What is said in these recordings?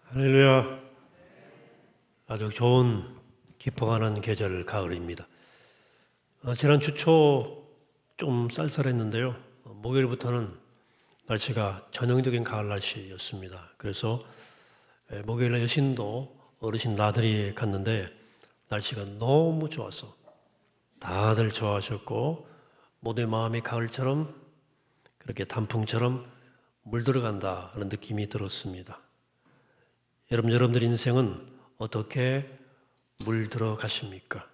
할렐루야. 아주 좋은 기뻐가는 계절 가을입니다. 지난 주초 좀 쌀쌀했는데요. 목요일부터는 날씨가 전형적인 가을 날씨였습니다. 그래서 목요일날 여신도 어르신 나들이에 갔는데 날씨가 너무 좋아서 다들 좋아하셨고 모두의 마음이 가을처럼 그렇게 단풍처럼 물들어간다 하는 느낌이 들었습니다. 여러분들 인생은 어떻게 물들어 가십니까?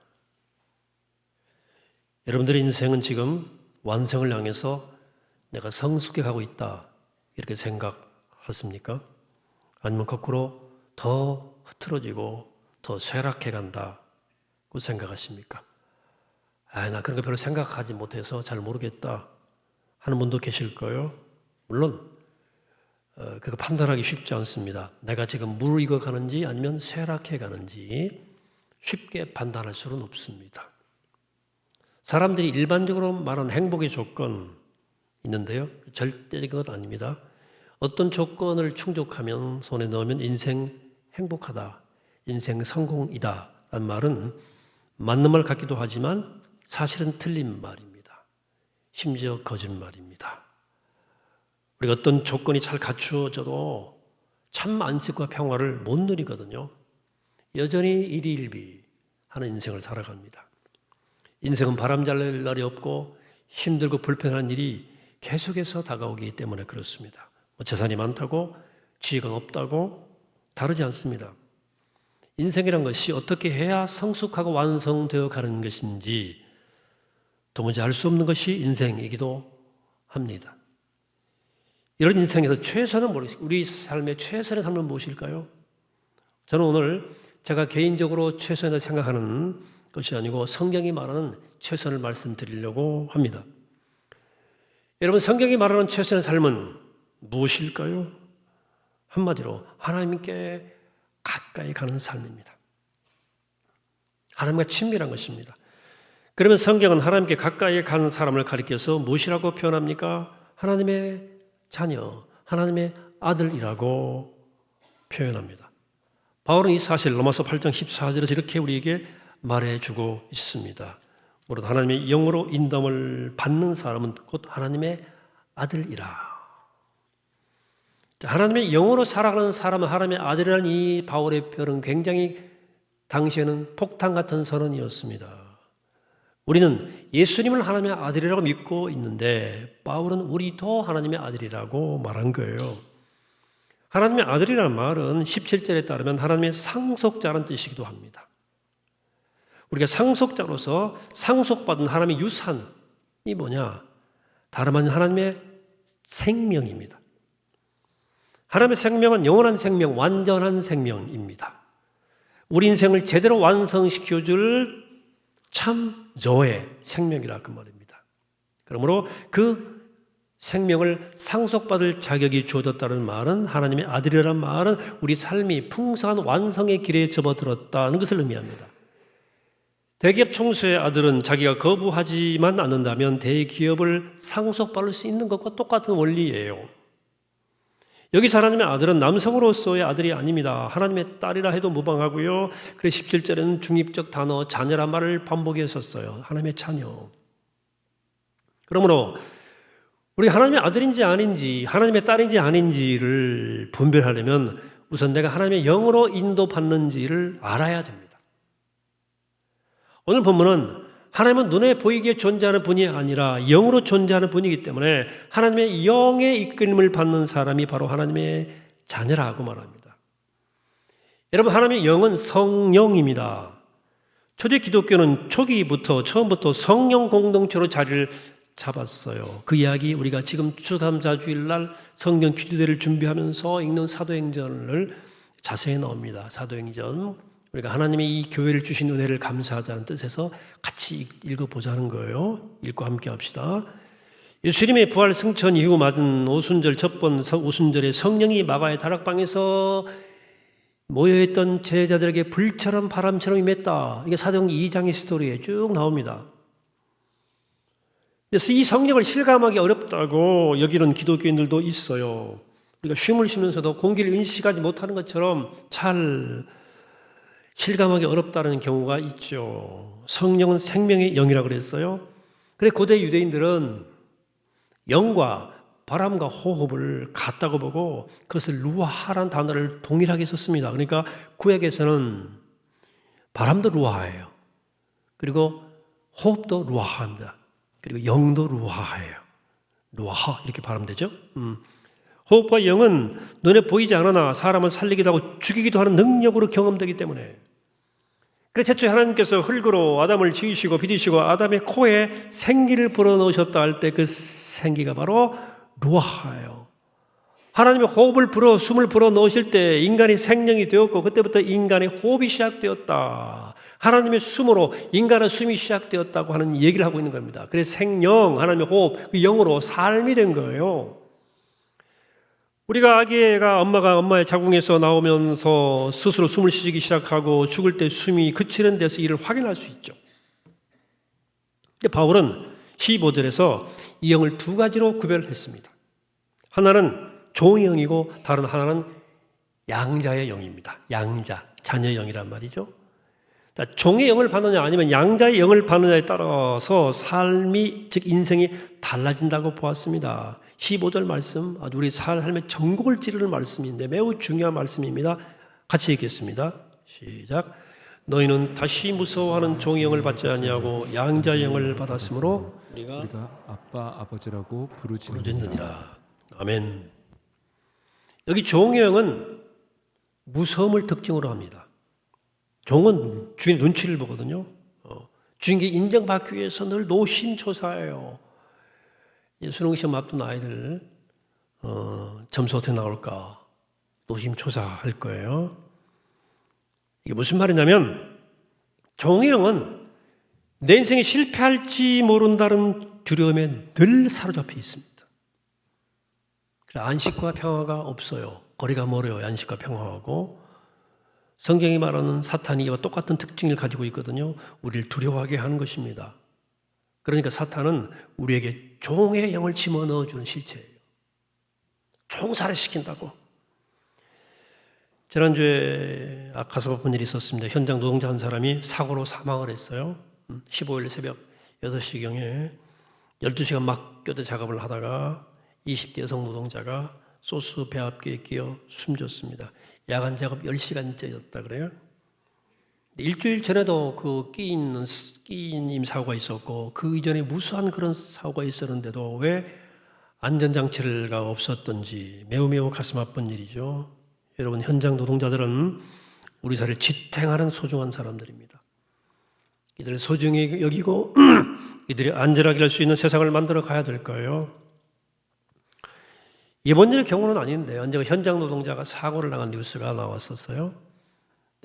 여러분들의 인생은 지금 완성을 향해서 내가 성숙해 가고 있다 이렇게 생각하십니까? 아니면 거꾸로 더 흐트러지고 더 쇠락해 간다고 생각하십니까? 나 그런 거 별로 생각하지 못해서 잘 모르겠다 하는 분도 계실 거예요. 물론 그거 판단하기 쉽지 않습니다. 내가 지금 무르익어 가는지 아니면 쇠락해 가는지 쉽게 판단할 수는 없습니다. 사람들이 일반적으로 말하는 행복의 조건 있는데요. 절대적인 것 아닙니다. 어떤 조건을 충족하면 손에 넣으면 인생 행복하다, 인생 성공이다 라는 말은 맞는 말 같기도 하지만 사실은 틀린 말입니다. 심지어 거짓말입니다. 우리가 어떤 조건이 잘 갖추어져도 참 안식과 평화를 못 누리거든요. 여전히 일희일비 하는 인생을 살아갑니다. 인생은 바람잘 날이 없고 힘들고 불편한 일이 계속해서 다가오기 때문에 그렇습니다. 재산이 많다고 지위가 높다고 다르지 않습니다. 인생이란 것이 어떻게 해야 성숙하고 완성되어 가는 것인지 도무지 알 수 없는 것이 인생이기도 합니다. 이런 인생에서 최선은 모르겠습니다. 우리 삶의 최선의 삶은 무엇일까요? 저는 오늘 제가 개인적으로 최선이라고 생각하는 것이 아니고 성경이 말하는 최선을 말씀드리려고 합니다. 여러분, 성경이 말하는 최선의 삶은 무엇일까요? 한마디로 하나님께 가까이 가는 삶입니다. 하나님과 친밀한 것입니다. 그러면 성경은 하나님께 가까이 가는 사람을 가리켜서 무엇이라고 표현합니까? 하나님의 자녀, 하나님의 아들이라고 표현합니다. 바울은 이 사실 로마서 8장 14절에서 이렇게 우리에게 말해주고 있습니다. 무릇 하나님의 영으로 인도함을 받는 사람은 곧 하나님의 아들이라. 하나님의 영으로 살아가는 사람은 하나님의 아들이라는 이 바울의 표현은 굉장히 당시에는 폭탄 같은 선언이었습니다. 우리는 예수님을 하나님의 아들이라고 믿고 있는데 바울은 우리도 하나님의 아들이라고 말한 거예요. 하나님의 아들이라는 말은 17절에 따르면 하나님의 상속자라는 뜻이기도 합니다. 우리가 상속자로서 상속받은 하나님의 유산이 뭐냐? 다름 아닌 하나님의 생명입니다. 하나님의 생명은 영원한 생명, 완전한 생명입니다. 우리 인생을 제대로 완성시켜줄 참 저의 생명이라 그 말입니다. 그러므로 그 생명을 상속받을 자격이 주어졌다는 말은 하나님의 아들이라는 말은 우리 삶이 풍성한 완성의 길에 접어들었다는 것을 의미합니다. 대기업 총수의 아들은 자기가 거부하지만 않는다면 대기업을 상속받을 수 있는 것과 똑같은 원리예요. 여기서 하나님의 아들은 남성으로서의 아들이 아닙니다. 하나님의 딸이라 해도 무방하고요. 그래서 17절에는 중립적 단어 자녀란 말을 반복했었어요. 하나님의 자녀. 그러므로 우리 하나님의 아들인지 아닌지 하나님의 딸인지 아닌지를 분별하려면 우선 내가 하나님의 영으로 인도받는지를 알아야 됩니다. 오늘 본문은 하나님은 눈에 보이게 존재하는 분이 아니라 영으로 존재하는 분이기 때문에 하나님의 영의 이끌림을 받는 사람이 바로 하나님의 자녀라고 말합니다. 여러분, 하나님의 영은 성령입니다. 초대 기독교는 처음부터 성령 공동체로 자리를 잡았어요. 그 이야기 우리가 지금 추수감사주일날 성령 기도회를 준비하면서 읽는 사도행전을 자세히 나옵니다. 사도행전. 우리가 하나님의 이 교회를 주신 은혜를 감사하자는 뜻에서 같이 읽어보자는 거예요. 읽고 함께 합시다. 예수님의 부활 승천 이후 맞은 오순절 첫번 오순절에 성령이 마가의 다락방에서 모여있던 제자들에게 불처럼 바람처럼 임했다. 이게 사도행전 2장의 스토리에 쭉 나옵니다. 그래서 이 성령을 실감하기 어렵다고 여기는 기독교인들도 있어요. 우리가 쉼을 쉬면서도 공기를 인식하지 못하는 것처럼 잘 실감하기 어렵다는 경우가 있죠. 성령은 생명의 영이라고 그랬어요. 그래 고대 유대인들은 영과 바람과 호흡을 같다고 보고 그것을 루아하라는 단어를 동일하게 썼습니다. 그러니까 구약에서는 바람도 루아하예요. 그리고 호흡도 루아하입니다. 그리고 영도 루아하예요. 루아하 이렇게 발음되죠. 호흡과 영은 눈에 보이지 않으나 사람을 살리기도 하고 죽이기도 하는 능력으로 경험되기 때문에 그래서 최초에 하나님께서 흙으로 아담을 지으시고 빚으시고 아담의 코에 생기를 불어넣으셨다 할 때 그 생기가 바로 루아하예요. 하나님의 호흡을 불어 숨을 불어넣으실 때 인간이 생명이 되었고 그때부터 인간의 호흡이 시작되었다. 하나님의 숨으로 인간의 숨이 시작되었다고 하는 얘기를 하고 있는 겁니다. 그래서 생영, 하나님의 호흡, 그 영으로 삶이 된 거예요. 우리가 아기가 엄마의 자궁에서 나오면서 스스로 숨을 쉬기 시작하고 죽을 때 숨이 그치는 데서 이를 확인할 수 있죠. 근데 바울은 15절에서 이 영을 두 가지로 구별했습니다. 하나는 종의 영이고 다른 하나는 양자의 영입니다. 양자, 자녀의 영이란 말이죠. 종의 영을 받느냐 아니면 양자의 영을 받느냐에 따라서 삶이 즉 인생이 달라진다고 보았습니다. 15절 말씀 아주 우리 삶의 전곡을 찌르는 말씀인데 매우 중요한 말씀입니다. 같이 읽겠습니다. 시작. 너희는 다시 무서워하는 종의 영을 받지 아니하고 양자의 영을 받았으므로 우리가 아빠 아버지라고 부르짖느니라. 아멘. 여기 종의 영은 무서움을 특징으로 합니다. 종은 주인 눈치를 보거든요. 주인께 인정받기 위해서 늘 노심초사해요. 수능시험 앞둔 아이들 점수 어떻게 나올까 노심초사할 거예요. 이게 무슨 말이냐면 종의 영은 내 인생이 실패할지 모른다는 두려움에 늘 사로잡혀 있습니다. 그래서 안식과 평화가 없어요. 거리가 멀어요. 안식과 평화하고. 성경이 말하는 사탄이 이와 똑같은 특징을 가지고 있거든요. 우리를 두려워하게 하는 것입니다. 그러니까 사탄은 우리에게 종의 영을 집어넣어주는 실체예요. 종살이 시킨다고. 지난주에 아카서 본 일이 있었습니다. 현장 노동자 한 사람이 사고로 사망을 했어요. 15일 새벽 6시경에 12시간 막교대 작업을 하다가 20대 여성 노동자가 소스 배합기에 끼어 숨졌습니다. 야간 작업 10시간째였다 그래요. 일주일 전에도 그 끼인 사고가 있었고 그 이전에 무수한 그런 사고가 있었는데도 왜 안전장치가 없었던지 매우 가슴 아픈 일이죠. 여러분 현장 노동자들은 우리 사회를 지탱하는 소중한 사람들입니다. 이들을 소중히 여기고 이들이 안전하게 할 수 있는 세상을 만들어 가야 될 거예요. 이번 일의 경우는 아닌데 언제가 현장 노동자가 사고를 당한 뉴스가 나왔었어요.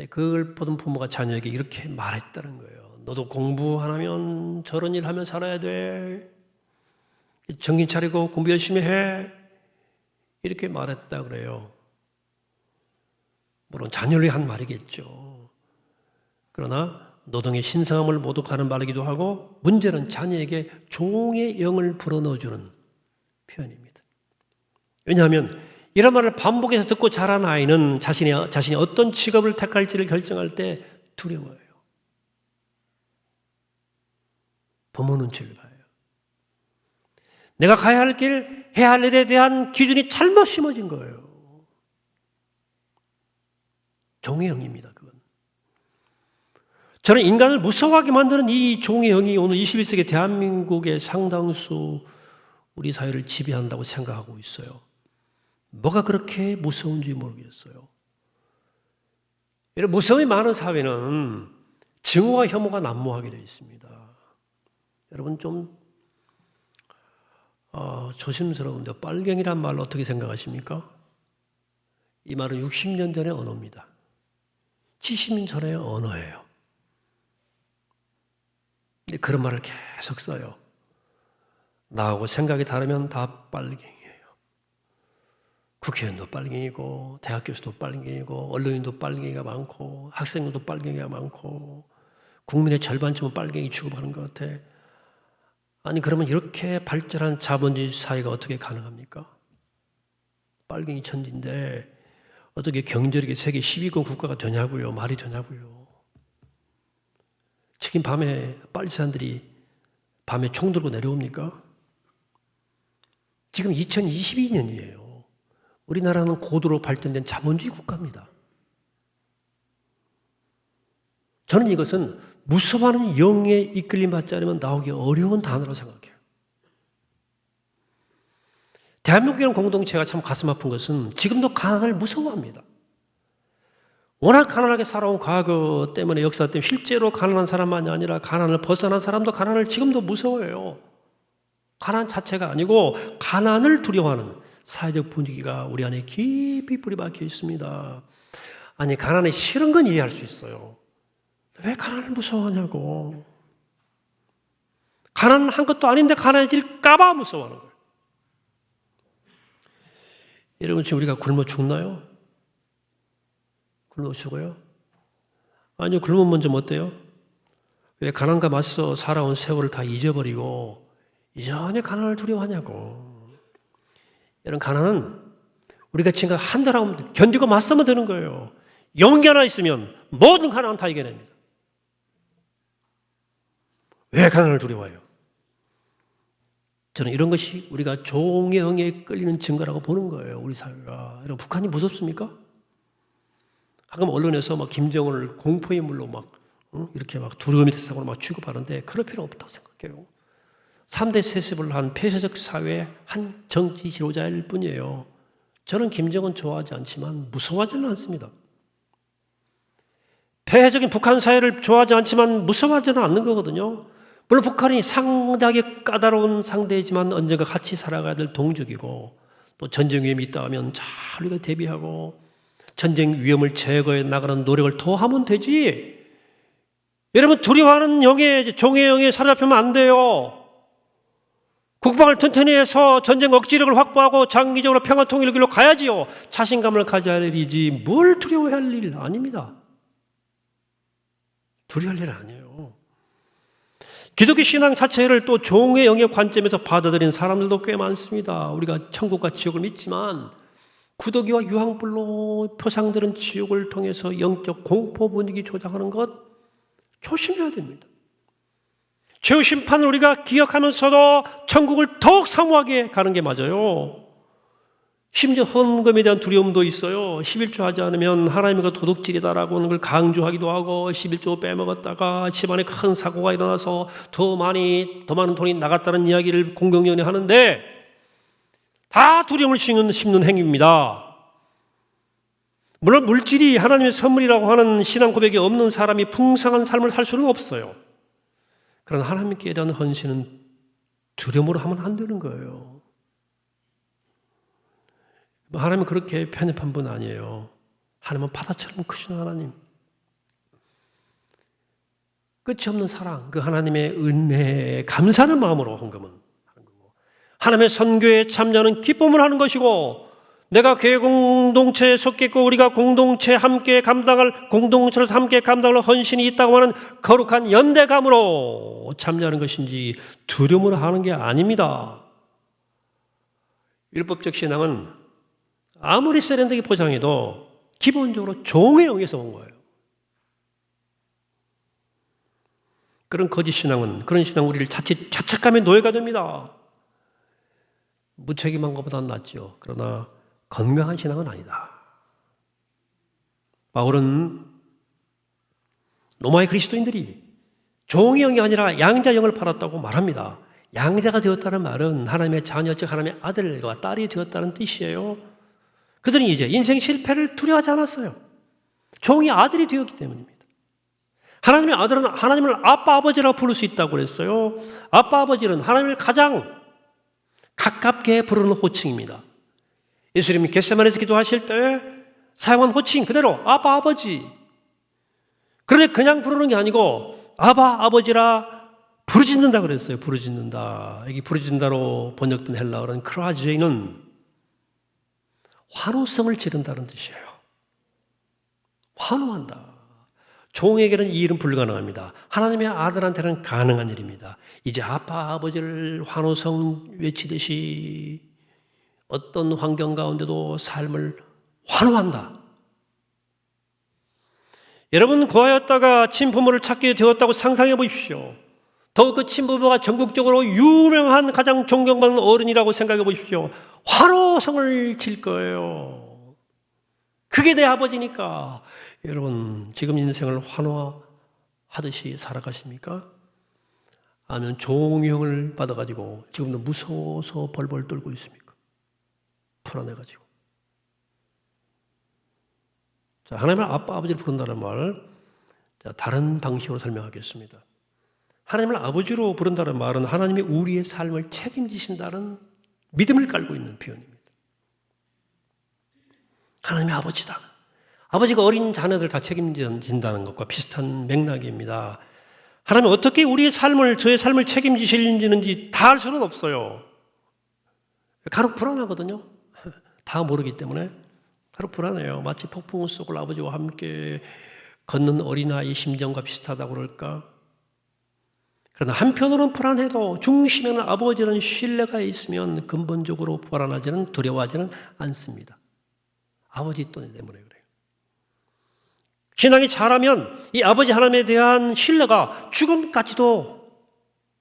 그걸 보던 부모가 자녀에게 이렇게 말했다는 거예요. 너도 공부 안 하면 저런 일 하면 살아야 돼. 정신 차리고 공부 열심히 해. 이렇게 말했다 그래요. 물론 자녀를 위한 말이겠죠. 그러나 노동의 신성함을 모독하는 말이기도 하고 문제는 자녀에게 종의 영을 불어넣어주는 표현입니다. 왜냐하면 이런 말을 반복해서 듣고 자란 아이는 자신이 어떤 직업을 택할지를 결정할 때 두려워해요. 부모 눈치를 봐요. 내가 가야 할 길, 해야 할 일에 대한 기준이 잘못 심어진 거예요. 종의 영입니다, 그건. 저는 인간을 무서워하게 만드는 이 종의 영이 오늘 21세기 대한민국의 상당수 우리 사회를 지배한다고 생각하고 있어요. 뭐가 그렇게 무서운지 모르겠어요. 무서움이 많은 사회는 증오와 혐오가 난무하게 되어 있습니다. 여러분 좀 조심스러운데 빨갱이란 말로 어떻게 생각하십니까? 이 말은 60년 전의 언어입니다. 70년 전의 언어예요. 근데 그런 말을 계속 써요. 나하고 생각이 다르면 다 빨갱이에요. 국회의원도 빨갱이고 대학 교수도 빨갱이고 언론인도 빨갱이가 많고 학생들도 빨갱이가 많고 국민의 절반쯤은 빨갱이 취급하는 것 같아. 아니 그러면 이렇게 발전한 자본주의 사회가 어떻게 가능합니까? 빨갱이 천지인데 어떻게 경제력이 세계 10위권 국가가 되냐고요. 말이 되냐고요. 지금 밤에 빨치산들이 밤에 총 들고 내려옵니까? 지금 2022년이에요. 우리나라는 고도로 발전된 자본주의 국가입니다. 저는 이것은 무서워하는 영에 이끌림 받지 않으면 나오기 어려운 단어라고 생각해요. 대한민국이라는 공동체가 참 가슴 아픈 것은 지금도 가난을 무서워합니다. 워낙 가난하게 살아온 과거 때문에 역사 때문에 실제로 가난한 사람만이 아니라 가난을 벗어난 사람도 가난을 지금도 무서워해요. 가난 자체가 아니고 가난을 두려워하는 사회적 분위기가 우리 안에 깊이 뿌리 박혀 있습니다. 아니 가난이 싫은 건 이해할 수 있어요. 왜 가난을 무서워하냐고. 가난한 것도 아닌데 가난해질까 봐 무서워하는 거예요. 여러분 지금 우리가 굶어 죽나요? 굶어 죽어요? 아니요, 굶으면 좀 어때요? 왜 가난과 맞서 살아온 세월을 다 잊어버리고 여전히 가난을 두려워하냐고. 여러분 가난은 우리가 지금 한달하면 견디고 맞서면 되는 거예요. 용기 하나 있으면 모든 가난은 다 이겨냅니다. 왜 가난을 두려워해요? 저는 이런 것이 우리가 종의 영에 끌리는 증거라고 보는 거예요. 우리 사회가. 여러분 북한이 무섭습니까? 가끔 언론에서 막 김정은을 공포인물로 막 이렇게 막 두려움이 대상으로 막 취급하는데 그럴 필요 없다고 생각해요. 3대 세습을 한 폐쇄적 사회의 한 정치 지도자일 뿐이에요. 저는 김정은 좋아하지 않지만 무서워하지는 않습니다. 폐쇄적인 북한 사회를 좋아하지 않지만 무서워하지는 않는 거거든요. 물론 북한이 상당히 까다로운 상대이지만 언젠가 같이 살아가야 될 동족이고 또 전쟁 위험이 있다 하면 잘 우리가 대비하고 전쟁 위험을 제거해 나가는 노력을 더 하면 되지. 여러분 두려워하는 종의 영에 사로잡히면 안 돼요. 국방을 튼튼히 해서 전쟁 억지력을 확보하고 장기적으로 평화 통일의 길로 가야지요. 자신감을 가져야 할 일이지 뭘 두려워할 일 아닙니다. 두려워할 일 아니에요. 기독교 신앙 자체를 또 종의 영의 관점에서 받아들인 사람들도 꽤 많습니다. 우리가 천국과 지옥을 믿지만 구더기와 유황불로 표상들은 지옥을 통해서 영적 공포 분위기 조장하는 것 조심해야 됩니다. 죄의 심판을 우리가 기억하면서도 천국을 더욱 사모하게 가는 게 맞아요. 심지어 헌금에 대한 두려움도 있어요. 11조 하지 않으면 하나님과 도둑질이다라고 하는 걸 강조하기도 하고 11조 빼먹었다가 집안에 큰 사고가 일어나서 더 많은 돈이 나갔다는 이야기를 공경연에 하는데 다 두려움을 심는 행위입니다. 물론 물질이 하나님의 선물이라고 하는 신앙 고백이 없는 사람이 풍성한 삶을 살 수는 없어요. 그러나 하나님께 대한 헌신은 두려움으로 하면 안 되는 거예요. 하나님은 그렇게 편협한 분 아니에요. 하나님은 바다처럼 크신 하나님. 끝이 없는 사랑, 그 하나님의 은혜에 감사하는 마음으로 헌금은 하는 거고, 하나님의 선교에 참여하는 기쁨을 하는 것이고, 내가 교회 공동체에 속했고 우리가 공동체로서 함께 감당할 헌신이 있다고 하는 거룩한 연대감으로 참여하는 것인지 두려움으로 하는 게 아닙니다. 율법적 신앙은 아무리 세련되게 포장해도 기본적으로 종의 영에서 온 거예요. 그런 거짓 신앙은, 그런 신앙은 우리를 자칫 죄책감의 노예가 됩니다. 무책임한 것보다는 낫죠. 그러나 건강한 신앙은 아니다. 바울은 로마의 그리스도인들이 종의 영이 아니라 양자 영을 팔았다고 말합니다. 양자가 되었다는 말은 하나님의 자녀, 즉 하나님의 아들과 딸이 되었다는 뜻이에요. 그들은 이제 인생 실패를 두려워하지 않았어요. 종이 아들이 되었기 때문입니다. 하나님의 아들은 하나님을 아빠, 아버지라고 부를 수 있다고 그랬어요. 아빠, 아버지는 하나님을 가장 가깝게 부르는 호칭입니다. 예수님이 겟세마네에서 기도하실 때 사용한 호칭 그대로 아빠, 아버지. 그런데 그냥 부르는 게 아니고 아바, 아버지라 부르짖는다 그랬어요. 부르짖는다. 여기 부르짖는다로 번역된 헬라어는 크라제는 환호성을 지른다는 뜻이에요. 환호한다. 종에게는 이 일은 불가능합니다. 하나님의 아들한테는 가능한 일입니다. 이제 아빠, 아버지를 환호성 외치듯이 어떤 환경 가운데도 삶을 환호한다. 여러분, 고아였다가 친부모를 찾게 되었다고 상상해 보십시오. 더욱 그 친부모가 전국적으로 유명한 가장 존경받는 어른이라고 생각해 보십시오. 환호성을 칠 거예요. 그게 내 아버지니까. 여러분, 지금 인생을 환호하듯이 살아가십니까? 아니면 종용을 받아가지고 지금도 무서워서 벌벌 떨고 있습니까? 불안해가지고. 자, 하나님을 아빠, 아버지를 부른다는 말, 자, 다른 방식으로 설명하겠습니다. 하나님을 아버지로 부른다는 말은 하나님이 우리의 삶을 책임지신다는 믿음을 깔고 있는 표현입니다. 하나님의 아버지다. 아버지가 어린 자녀들 다 책임진다는 것과 비슷한 맥락입니다. 하나님은 어떻게 우리의 삶을, 저의 삶을 책임지시는지 다 알 수는 없어요. 간혹 불안하거든요. 다 모르기 때문에 간혹 불안해요. 마치 폭풍우 속을 아버지와 함께 걷는 어린아이 심정과 비슷하다고 그럴까? 그러나 한편으로는 불안해도 중심에는 아버지라는 신뢰가 있으면 근본적으로 불안하지는 두려워하지는 않습니다. 아버지 때문에 그래요. 신앙이 잘하면 이 아버지 하나님에 대한 신뢰가 죽음까지도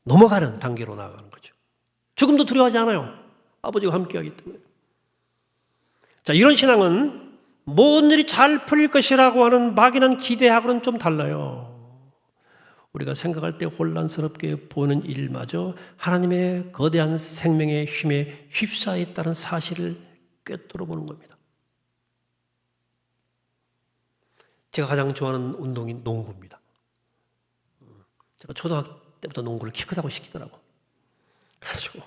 넘어가는 단계로 나아가는 거죠. 죽음도 두려워하지 않아요. 아버지와 함께하기 때문에. 자, 이런 신앙은 모든 일이 잘 풀릴 것이라고 하는 막연한 기대하고는 좀 달라요. 우리가 생각할 때 혼란스럽게 보이는 일마저 하나님의 거대한 생명의 힘에 휩싸여 있다는 사실을 꿰뚫어 보는 겁니다. 제가 가장 좋아하는 운동이 농구입니다. 제가 초등학교 때부터 농구를 키 크다고 시키더라고. 그래가지고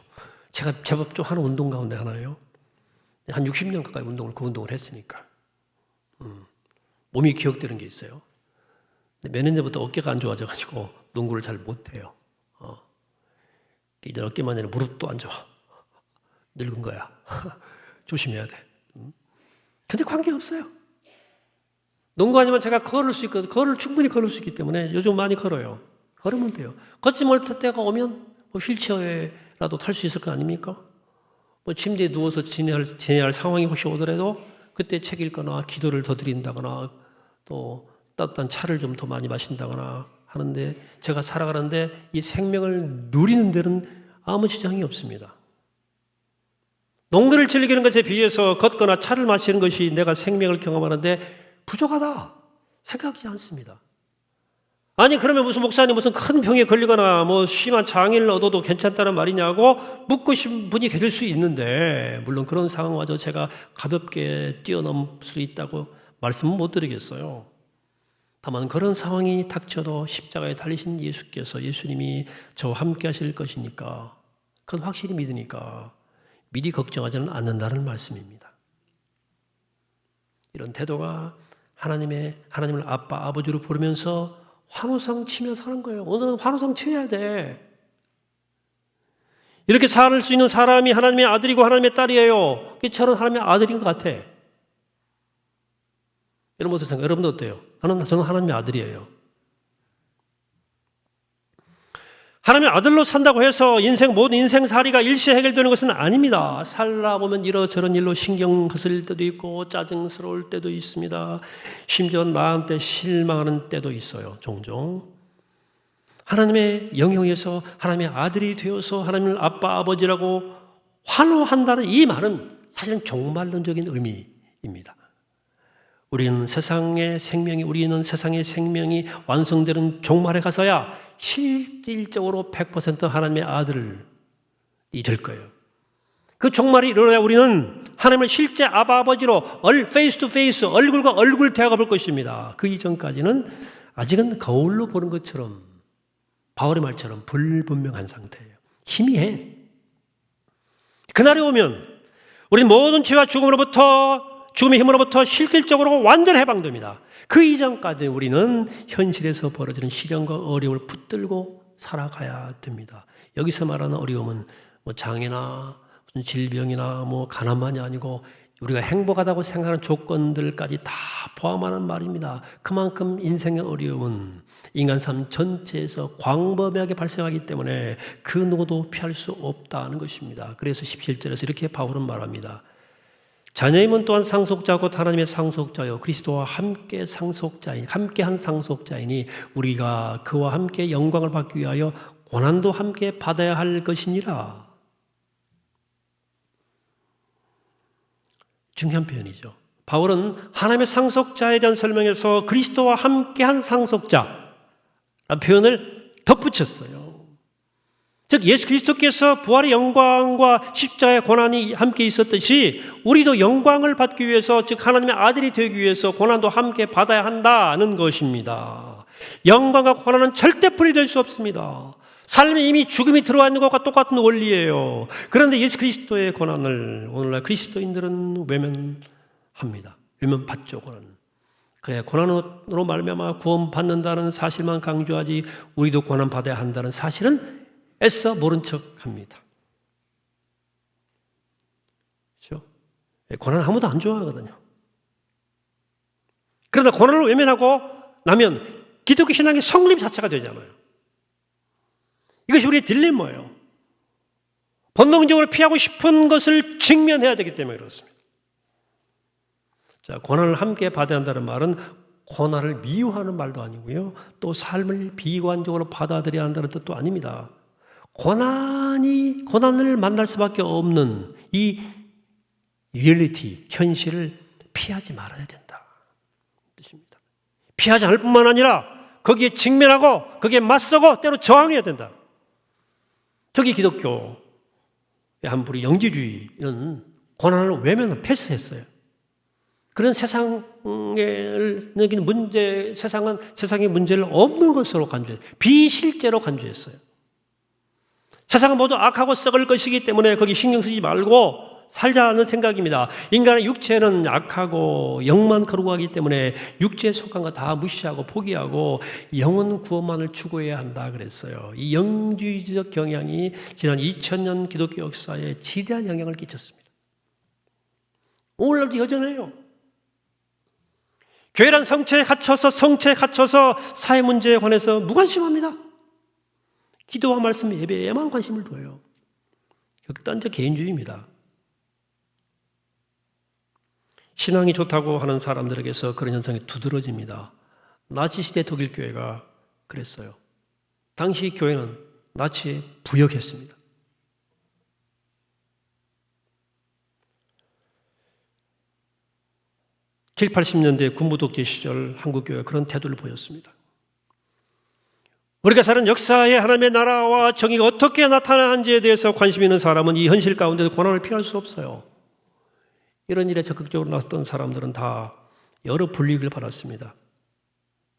제가 제법 좀 하는 운동 가운데 하나예요. 한 60년 가까이 그 운동을 했으니까 몸이 기억되는 게 있어요. 몇 년 전부터 어깨가 안 좋아져가지고 농구를 잘 못해요. 이제 어깨만 아니라 무릎도 안 좋아. 늙은 거야. 조심해야 돼. 근데 관계없어요. 농구하지만 제가 걸을 수 있거든요. 충분히 걸을 수 있기 때문에 요즘 많이 걸어요. 걸으면 돼요. 걷지 못할 때가 오면 뭐 휠체어라도 탈 수 있을 거 아닙니까? 뭐 침대에 누워서 지내야 할 상황이 혹시 오더라도 그때 책 읽거나 기도를 더 드린다거나 또 따뜻한 차를 좀 더 많이 마신다거나 하는데 제가 살아가는데 이 생명을 누리는 데는 아무 지장이 없습니다. 농구를 즐기는 것에 비해서 걷거나 차를 마시는 것이 내가 생명을 경험하는데 부족하다 생각하지 않습니다. 아니 그러면 무슨 목사님 무슨 큰 병에 걸리거나 뭐 심한 장애를 얻어도 괜찮다는 말이냐고 묻고 싶은 분이 계실 수 있는데 물론 그런 상황마저 제가 가볍게 뛰어넘을 수 있다고 말씀은 못 드리겠어요. 다만 그런 상황이 닥쳐도 십자가에 달리신 예수님이 저와 함께 하실 것이니까 그건 확실히 믿으니까 미리 걱정하지는 않는다는 말씀입니다. 이런 태도가 하나님을 아빠, 아버지로 부르면서 환호성 치면서 하는 거예요. 오늘은 환호성 쳐야 돼. 이렇게 살 수 있는 사람이 하나님의 아들이고 하나님의 딸이에요. 저는 하나님의 아들인 것 같아. 여러분 어떻게 생각해요? 여러분도 어때요? 저는 하나님의 아들이에요. 하나님의 아들로 산다고 해서 모든 인생살이가 일시에 해결되는 것은 아닙니다. 살다 보면 이러저런 일로 신경 거슬릴 때도 있고 짜증스러울 때도 있습니다. 심지어 나한테 실망하는 때도 있어요. 종종. 하나님의 영역에서 하나님의 아들이 되어서 하나님을 아빠, 아버지라고 환호한다는 이 말은 사실은 종말론적인 의미입니다. 우리는 세상의 생명이 완성되는 종말에 가서야 실질적으로 100% 하나님의 아들이 될 거예요. 그 종말이 이루어야 우리는 하나님을 실제 아버지로 페이스 투 페이스, 얼굴과 얼굴 대화가 볼 것입니다. 그 이전까지는 아직은 거울로 보는 것처럼 바울의 말처럼 불분명한 상태예요. 희미해. 그날이 오면 우리는 모든 죄와 죽음의 힘으로부터 실질적으로 완전 해방됩니다. 그 이전까지 우리는 현실에서 벌어지는 시련과 어려움을 붙들고 살아가야 됩니다. 여기서 말하는 어려움은 뭐 장애나 무슨 질병이나 뭐 가난만이 아니고 우리가 행복하다고 생각하는 조건들까지 다 포함하는 말입니다. 그만큼 인생의 어려움은 인간 삶 전체에서 광범위하게 발생하기 때문에 그 누구도 피할 수 없다는 것입니다. 그래서 17절에서 이렇게 바울은 말합니다. 자녀임은 또한 상속자 곧 하나님의 상속자요 그리스도와 함께 상속자인 함께한 상속자이니 우리가 그와 함께 영광을 받기 위하여 고난도 함께 받아야 할 것이니라. 중요한 표현이죠. 바울은 하나님의 상속자에 대한 설명에서 그리스도와 함께한 상속자라는 표현을 덧붙였어요. 즉 예수 그리스도께서 부활의 영광과 십자가의 고난이 함께 있었듯이 우리도 영광을 받기 위해서 즉 하나님의 아들이 되기 위해서 고난도 함께 받아야 한다는 것입니다. 영광과 고난은 절대 분리될 수 없습니다. 삶에 이미 죽음이 들어와 있는 것과 똑같은 원리예요. 그런데 예수 그리스도의 고난을 오늘날 그리스도인들은 외면합니다. 외면받죠, 고난. 그래, 고난으로 말미암아 구원받는다는 사실만 강조하지 우리도 고난받아야 한다는 사실은 애써 모른 척합니다. 그렇죠? 고난 아무도 안 좋아하거든요. 그러나 고난을 외면하고 나면 기독교 신앙의 성립 자체가 되잖아요. 이것이 우리의 딜레마예요. 본능적으로 피하고 싶은 것을 직면해야 되기 때문에 그렇습니다. 자, 고난을 함께 받아야 한다는 말은 고난을 미워하는 말도 아니고요. 또 삶을 비관적으로 받아들여야 한다는 뜻도 아닙니다. 고난을 만날 수밖에 없는 이 리얼리티, 현실을 피하지 말아야 된다. 뜻입니다. 피하지 않을 뿐만 아니라 거기에 직면하고 거기에 맞서고 때로 저항해야 된다. 저기 기독교의 한 부류 영지주의는 고난을 외면하고 패스했어요. 그런 세상의 문제, 세상은 세상의 문제를 없는 것으로 간주했어요. 비실제로 간주했어요. 세상은 모두 악하고 썩을 것이기 때문에 거기 신경 쓰지 말고 살자는 생각입니다. 인간의 육체는 악하고 영만 거룩하기 때문에 육체에 속한 거 다 무시하고 포기하고 영혼 구원만을 추구해야 한다 그랬어요. 이 영주의적 경향이 지난 2000년 기독교 역사에 지대한 영향을 끼쳤습니다. 오늘날도 여전해요. 교회란 성체에 갇혀서 사회 문제에 관해서 무관심합니다. 기도와 말씀 예배에만 관심을 둬요. 극단적 개인주의입니다. 신앙이 좋다고 하는 사람들에게서 그런 현상이 두드러집니다. 나치 시대 독일 교회가 그랬어요. 당시 교회는 나치에 부역했습니다. (7, 80년대) 군부독재 시절 한국교회가 그런 태도를 보였습니다. 우리가 사는 역사의 하나님의 나라와 정의가 어떻게 나타나는지에 대해서 관심 있는 사람은 이 현실 가운데서 고난을 피할 수 없어요. 이런 일에 적극적으로 나섰던 사람들은 다 여러 불이익을 받았습니다.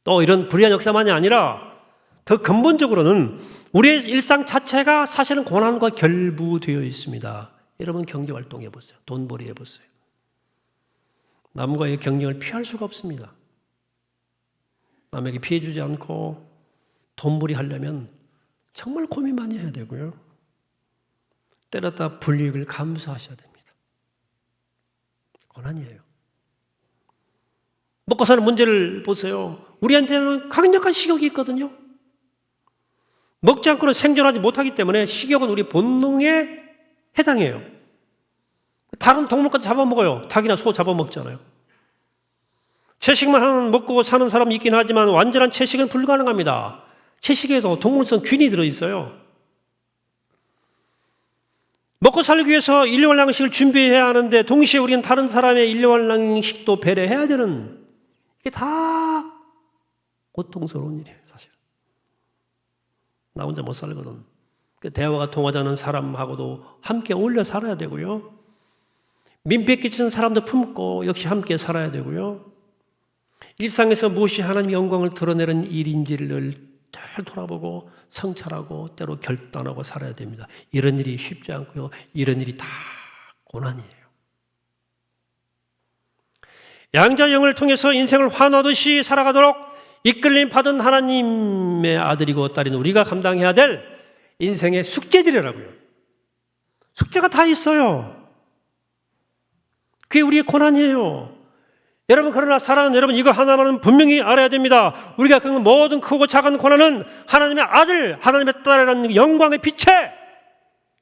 또 이런 불의한 역사만이 아니라 더 근본적으로는 우리의 일상 자체가 사실은 고난과 결부되어 있습니다. 여러분 경제활동 해보세요. 돈벌이 해보세요. 남과의 경쟁을 피할 수가 없습니다. 남에게 피해 주지 않고 돈벌이 하려면 정말 고민 많이 해야 되고요. 때렸다 불이익을 감수하셔야 됩니다. 고난이에요. 먹고 사는 문제를 보세요. 우리한테는 강력한 식욕이 있거든요. 먹지 않고는 생존하지 못하기 때문에 식욕은 우리 본능에 해당해요. 다른 동물까지 잡아먹어요. 닭이나 소 잡아먹잖아요. 채식만 먹고 사는 사람이 있긴 하지만 완전한 채식은 불가능합니다. 채식에도 동물성 균이 들어있어요. 먹고 살기 위해서 일용할양식을 준비해야 하는데 동시에 우리는 다른 사람의 일용할양식도 배려해야 되는, 이게 다 고통스러운 일이에요. 사실 나 혼자 못 살거든. 대화가 통하지 않는 사람하고도 함께 어울려 살아야 되고요. 민폐 끼치는 사람도 품고 역시 함께 살아야 되고요. 일상에서 무엇이 하나님의 영광을 드러내는 일인지를 잘 돌아보고 성찰하고 때로 결단하고 살아야 됩니다. 이런 일이 쉽지 않고요. 이런 일이 다 고난이에요. 양자 영을 통해서 인생을 환호하듯이 살아가도록 이끌림 받은 하나님의 아들이고 딸인 우리가 감당해야 될 인생의 숙제들이라고요. 숙제가 다 있어요. 그게 우리의 고난이에요. 여러분, 그러나 사랑하는 여러분, 이거 하나만은 분명히 알아야 됩니다. 우리가 겪는 모든 크고 작은 고난은 하나님의 아들, 하나님의 딸이라는 영광의 빛에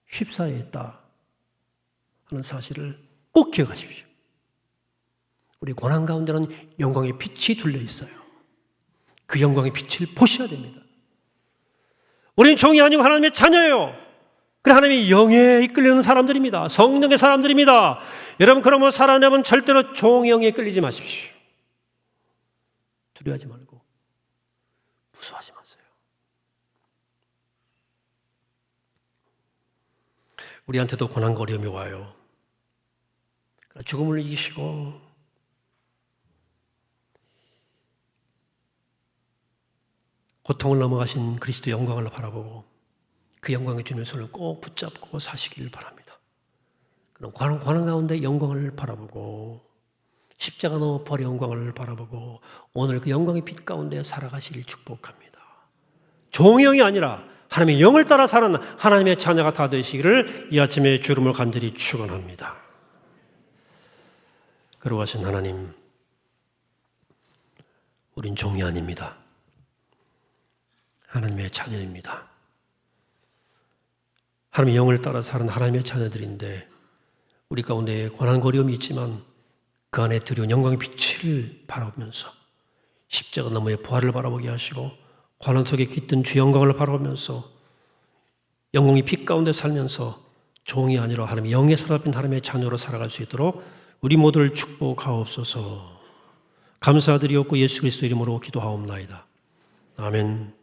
휩싸여 있다 하는 사실을 꼭 기억하십시오. 우리 고난 가운데는 영광의 빛이 둘려 있어요. 그 영광의 빛을 보셔야 됩니다. 우리는 종이 아니고 하나님의 자녀예요. 그래, 하나님의 영에 이끌리는 사람들입니다. 성령의 사람들입니다. 여러분, 그러면 살아내면 절대로 종의 영에 끌리지 마십시오. 두려워하지 말고 무서워하지 마세요. 우리한테도 고난과 어려움이 와요. 죽음을 이기시고 고통을 넘어가신 그리스도의 영광을 바라보고 그 영광의 주님의 손을 꼭 붙잡고 사시길 바랍니다. 그럼 고난 가운데 영광을 바라보고 십자가 너머 부활의 영광을 바라보고 오늘 그 영광의 빛 가운데 살아가시길 축복합니다. 종의 영이 아니라 하나님의 영을 따라 사는 하나님의 자녀가 다 되시기를 이 아침에 주름을 간절히 축원합니다. 그러하신 하나님, 우린 종이 아닙니다. 하나님의 자녀입니다. 하나님의 영을 따라 사는 하나님의 자녀들인데 우리 가운데 고난과 어려움이 있지만 그 안에 드리운 영광의 빛을 바라보면서 십자가 너머의 부활을 바라보게 하시고 고난 속에 깃든 주 영광을 바라보면서 영광의 빛 가운데 살면서 종이 아니라 하나님의 영에 사로잡힌 하나님의 자녀로 살아갈 수 있도록 우리 모두를 축복하옵소서. 감사드리옵고 예수 그리스도 이름으로 기도하옵나이다. 아멘.